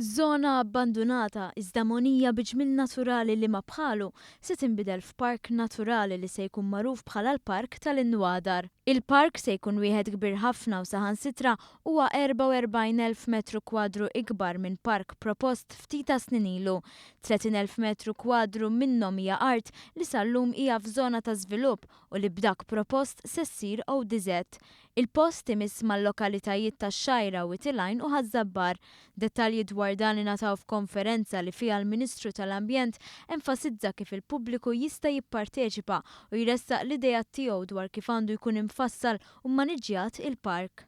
Żona abbandunata iżda monija biġmil naturali li ma bħalu se tinbidel f'park naturali li se jkun magħruf bħala l-Park tal-Inwadar. Il-park se jkun wieħed kbir ħafna u saħansitra huwa 44,000 metru kwadru ikbar minn park propost ftit ta' snin ilu. 30,000 metru kwadru minnhom hija art li sal-lum hija f'żona ta' żvilupp u li b'dak propost se ssir ODZ. Il-post imiss mal-lokalitajiet tax-Xajra u Tilajn u Ħażabbar. Dettalji dwar dan ingħataw f'konferenza li fiha l-Ministru tal-Ambjent enfasizza kif il-pubbliku jista' jipparteċipa u jressaq l-idejat tiegħu dwar kif għandu jkun imfassal u mmaniġġjat il-park.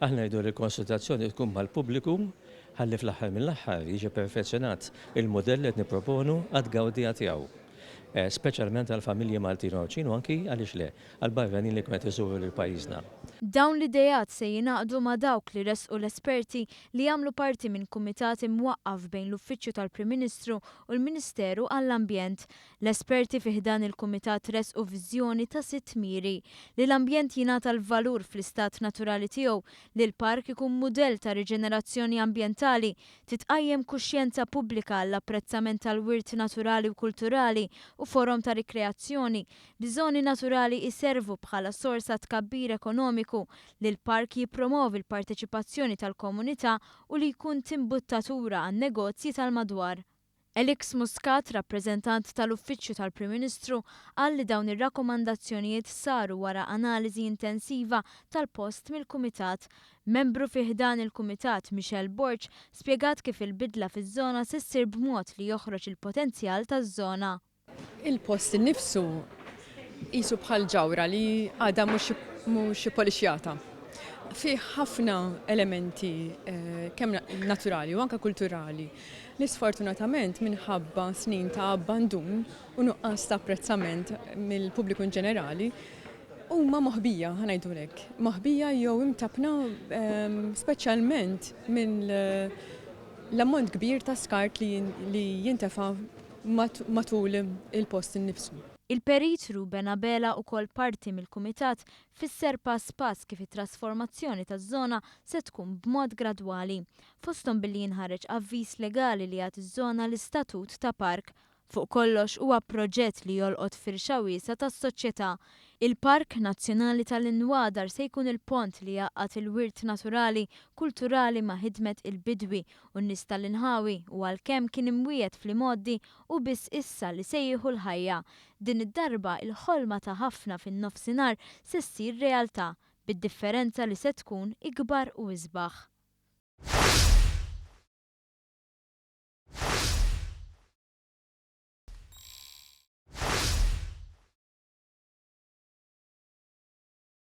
Aħna jdu li l-konsultazzjoni tkun mal-pubbliku ħalli fl-aħħar mill-aħħar jiġi perfezzjonat il-modell li qed nipproponu għad-gawdija tiegħu. Speċjalment għall-familji Maltin u anki għaliex le għall-barranin li kmet iżuru lil pajjiżna. Dawn l-idejat se jingħaqdu ma' dawk li resqu l-esperti li jagħmlu parti minn kumitat imwaqqaf bejn l-Uffiċċju tal-Prim Ministru u l-Ministeru għall-Ambjent. L-esperti fih dan il-kumitat resqu viżjoni ta' 6 miri li l-ambjent jingħata l-valur fl-istat naturali tiegħu, li l-park ikun mudell ta' riġenerazzjoni ambjentali, titqajjem kuxjenza pubblika għall-apprezzament tal-wirt naturali u kulturali u forom ta' rikreazzjoni li żoni naturali jservu bħala sorsa tkabbir ekonomiku li l-park jippromovi l-parteċipazzjoni tal-komunità u li jkun timbuttatura għan-negozji tal-madwar. Elix Muscat, rappreżentant tal-Uffiċċju tal-Prim Ministru, qal li dawn ir-rakkomandazzjonijiet saru wara analiżi intensiva tal-post mill-Kumitat. Membru fih dan il-Kumitat Michel Borg spjegat kif il-bidla fiż-żona se ssir b'mod li joħroġ il-potenzjal taż-żona. Il-post innifsu qisu bħal ġawra li għadha mhux polixjata. Fih ħafna elementi kemm naturali u anke kulturali li sfortunatament minħabba snin ta' abbandun u nuqqas ta' apprezzament mill-pubbliku in ġenerali huma moħbija ħanajdulek. Moħbija jew imtabna speċjalment minn l-ammont kbir ta' skart li jintefa' matul il-post innifsu. Il-perit Ruben Abela wkoll parti mill-Kumitat fisser pass kif it-trasformazzjoni taż-żona se tkun b'mod gradwali. Fosthom billi jinħareġ avviż legali li jagħti iż-żona l-istatut ta' park. Fuq kollox huwa proġett li jolqot firxa wiesa tas-soċjetà. Il-Park Nazzjonali tal-Inwadar se jkun il-pont li jaqqat il-wirt naturali kulturali ma' ħidmet il-bidwi u n-nies tal-inħawi u għalkemm kien imwiegħed fl-imoddi u biss issa li se jieħu l-ħajja. Din id-darba il-ħolma ta' ħafna fin-nofsinhar se ssir realtà, bid-differenza li se tkun ikbar u isbaħ.